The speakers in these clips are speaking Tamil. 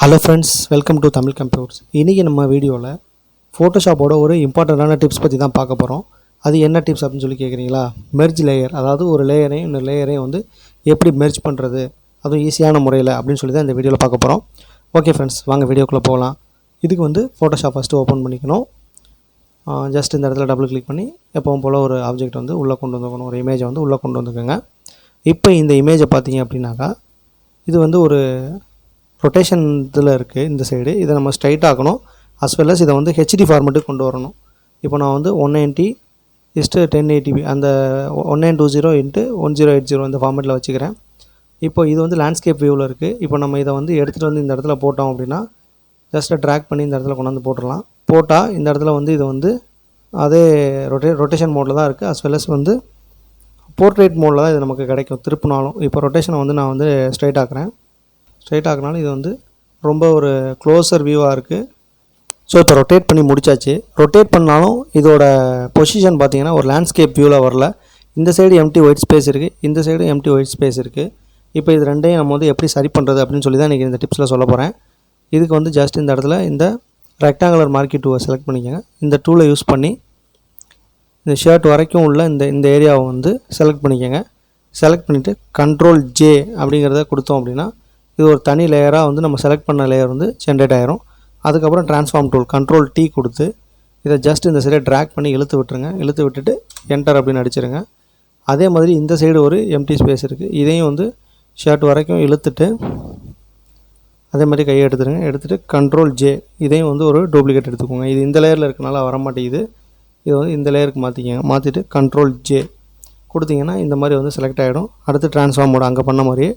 Hello friends, welcome to tamilcomputes. இன்னைக்கு நம்ம வீடியோவில் ஃபோட்டோஷாப்போட ஒரு இம்பார்ட்டண்ட்டான டிப்ஸ் பற்றி தான் பார்க்க போகிறோம். அது என்ன டிப்ஸ் அப்படின்னு சொல்லி கேட்குறீங்களா? மெர்ஜ் லேயர், அதாவது ஒரு லேயரையும் இன்னொரு லேயரையும் வந்து எப்படி மெர்ஜ் பண்ணுறது, அதுவும் ஈஸியான முறையில் அப்படின்னு சொல்லி தான் இந்த வீடியோவில் பார்க்க போகிறோம். ஓகே ஃப்ரெண்ட்ஸ், வாங்க வீடியோக்குள்ளே போகலாம். இதுக்கு வந்து ஃபோட்டோஷாப் ஃபஸ்ட்டு ஓப்பன் பண்ணிக்கணும். ஜஸ்ட் இந்த இடத்துல டபுள் கிளிக் பண்ணி எப்பவும் போல் ஒரு ஆப்ஜெக்ட் வந்து உள்ளே கொண்டு வந்துக்கணும், ஒரு இமேஜை வந்து உள்ளே கொண்டு வந்துக்கோங்க. இப்போ இந்த இமேஜை பார்த்தீங்க அப்படின்னாக்கா இது வந்து ஒரு ரொட்டேஷன் இதில் இருக்குது. இந்த சைடு இதை நம்ம ஸ்ட்ரைட் ஆக்கணும், அஸ் வெல் அஸ் இதை வந்து ஹெச்டி ஃபார்மெட்டுக்கு கொண்டு வரணும். இப்போ நான் வந்து 190:1080p அந்த 1920x1080 இந்த ஃபார்மெட்டில் வச்சுக்கிறேன். இப்போ இது வந்து லேண்ட்ஸ்கேப் வியூவில் இருக்குது. இப்போ நம்ம இதை வந்து எடுத்துகிட்டு வந்து இந்த இடத்துல போட்டோம் அப்படின்னா ஜஸ்ட்டு ட்ராக் பண்ணி இந்த இடத்துல கொண்டாந்து போட்டுடலாம். போட்டால் இந்த இடத்துல வந்து இது வந்து அதே ரொட்டேஷன் மோடில் தான் இருக்குது, அஸ் வெல் அஸ் வந்து போர்ட்ரேட் மோடில் தான் இது நமக்கு கிடைக்கும் திருப்பினாலும். இப்போ ரொட்டேஷனை வந்து நான் வந்து ஸ்ட்ரைட் ஆக்குறேன். ஸ்ட்ரைட் ஆகினாலும் இது வந்து ரொம்ப ஒரு க்ளோஸர் வியூவாக இருக்குது. ஸோ இப்போ ரொட்டேட் பண்ணி முடிச்சாச்சு. ரொட்டேட் பண்ணாலும் இதோட பொசிஷன் பார்த்திங்கன்னா ஒரு லேண்ட்ஸ்கேப் வியூவில் வரல. இந்த சைடு எம்டி ஒயிட் ஸ்பேஸ் இருக்குது, இந்த சைடு எம்டி ஒயிட் ஸ்பேஸ் இருக்குது. இப்போ இது ரெண்டையும் நம்ம வந்து எப்படி சரி பண்ணுறது அப்படின்னு சொல்லி தான் இன்றைக்கி இந்த டிப்ஸில் சொல்ல போகிறேன். இதுக்கு வந்து ஜஸ்ட் இந்த இடத்துல இந்த ரெக்டாங்குலர் மார்க்கி டூவை செலக்ட் பண்ணிக்கோங்க. இந்த டூலை யூஸ் பண்ணி இந்த ஷர்ட் வரைக்கும் உள்ள இந்த ஏரியாவை வந்து செலக்ட் பண்ணிக்கோங்க. செலக்ட் பண்ணிவிட்டு Ctrl J அப்படிங்கிறத கொடுத்தோம் அப்படின்னா இது ஒரு தனி லேயராக வந்து நம்ம செலக்ட் பண்ண லேயர் வந்து ஜென்ரேட் ஆகிரும். அதுக்கப்புறம் ட்ரான்ஸ்ஃபார்ம் டூல் Ctrl T கொடுத்து இதை ஜஸ்ட் இந்த சைடை ட்ராக் பண்ணி இழுத்து விட்டுருங்க. இழுத்து விட்டுட்டு என்டர் அப்படின்னு அடிச்சிருங்க. அதே மாதிரி இந்த சைடு ஒரு எம்டி ஸ்பேஸ் இருக்குது, இதையும் வந்து ஷர்ட் வரைக்கும் இழுத்துட்டு அதே மாதிரி கையை எடுத்துருங்க. எடுத்துகிட்டு Ctrl J இதையும் வந்து ஒரு டூப்ளிகேட் எடுத்துக்கோங்க. இது இந்த லேயரில் இருக்கனால வரமாட்டேங்குது, இது வந்து இந்த லேயருக்கு மாற்றிக்கங்க. மாற்றிட்டு Ctrl J கொடுத்தீங்கன்னா இந்த மாதிரி வந்து செலக்ட் ஆகிடும். அடுத்து ட்ரான்ஸ்ஃபார்ம் மோட் அங்கே பண்ண மாதிரியே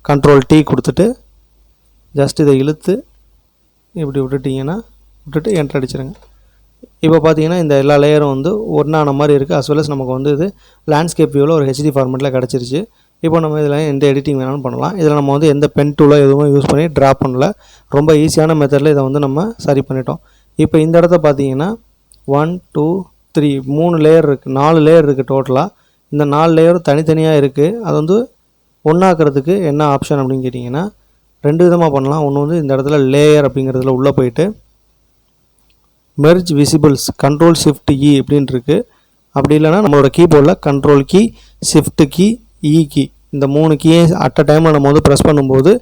Ctrl T கொடுத்துட்டு ஜஸ்ட் இதை இழுத்து இப்படி விட்டுட்டிங்கன்னா விட்டுட்டு என்டர் அடிச்சிருங்க. இப்போ பார்த்தீங்கன்னா இந்த எல்லா லேயரும் வந்து ஒன்றான மாதிரி இருக்குது, அஸ் வெல் அஸ் நமக்கு வந்து இது லேண்ட்ஸ்கேப் வியூவில் ஒரு ஹெச்டி ஃபார்மெட்டில் கிடச்சிருச்சு. இப்போ நம்ம இதில் எந்த எடிட்டிங் வேணாலும் பண்ணலாம். இதில் நம்ம வந்து எந்த பென் டூலோ எதுவும் யூஸ் பண்ணி ட்ரா பண்ணல, ரொம்ப ஈஸியான மெத்தடில் இதை வந்து நம்ம சரி பண்ணிட்டோம். இப்போ இந்த இடத்த பார்த்தீங்கன்னா 1 2 3 3 லேயர் இருக்குது, 4 லேயர் இருக்குது டோட்டலாக. இந்த 4 லேயரும் தனித்தனியாக இருக்குது. அது வந்து ஒன்றாக்கிறதுக்கு என்ன ஆப்ஷன் அப்படின்னு கேட்டிங்கன்னா ரெண்டு விதமாக பண்ணலாம். ஒன்று வந்து இந்த இடத்துல லேயர் அப்படிங்கிறதுல உள்ளே போயிட்டு மெர்ஜ் விசிபிள்ஸ் Ctrl Shift E அப்படின்னு இருக்குது. அப்படி இல்லைனா நம்மளோட கீபோர்டில் Ctrl key, Shift key, E key இந்த 3 கீயை அட் அ டைமில் நம்ம வந்து ப்ரெஸ் பண்ணும்போது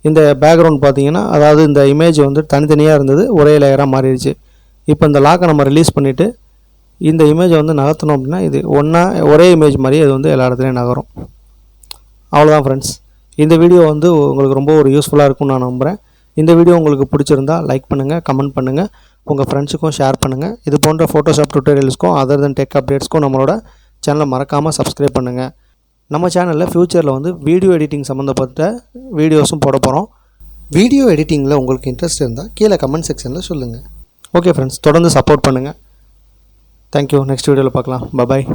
இந்த பேக்ரவுண்ட் பார்த்திங்கன்னா, அதாவது இந்த இமேஜ் வந்து தனித்தனியாக இருந்தது ஒரே லேயராக மாறிடுச்சு. இப்போ இந்த லாக்கை நம்ம ரிலீஸ் பண்ணிவிட்டு இந்த இமேஜை வந்து நகர்த்தணும் அப்படின்னா இது ஒரே இமேஜ் மாதிரி அது வந்து எல்லா இடத்துலையும் நகரும். அவ்வளோதான் ஃப்ரெண்ட்ஸ். இந்த வீடியோ வந்து உங்களுக்கு ரொம்ப ஒரு யூஸ்ஃபுல்லாக இருக்கும்னு நான் நம்புகிறேன். இந்த வீடியோ உங்களுக்கு பிடிச்சிருந்தா லைக் பண்ணுங்கள், கமெண்ட் பண்ணுங்கள், உங்கள் ஃப்ரெண்ட்ஸுக்கும் ஷேர் பண்ணுங்கள். இது போன்ற ஃபோட்டோஷாப் டுட்டோரியல்ஸ்க்கும் அதர் தென் டெக் அப்டேட்ஸ்க்கும் நம்மளோட சேனலை மறக்காமல் சப்ஸ்கிரைப் பண்ணுங்கள். நம்ம சேனலில் ஃப்யூச்சரில் வந்து வீடியோ எடிட்டிங் சம்மந்தப்பட்ட வீடியோஸும் போட போகிறோம். வீடியோ எடிட்டிங்கில் உங்களுக்கு இன்ட்ரெஸ்ட் இருந்தால் கீழே கமெண்ட் செக்ஷனில் சொல்லுங்கள். ஓகே ஃப்ரெண்ட்ஸ், தொடர்ந்து சப்போர்ட் பண்ணுங்கள். தேங்க்யூ. நெக்ஸ்ட் வீடியோவில் பார்க்கலாம். பாய்.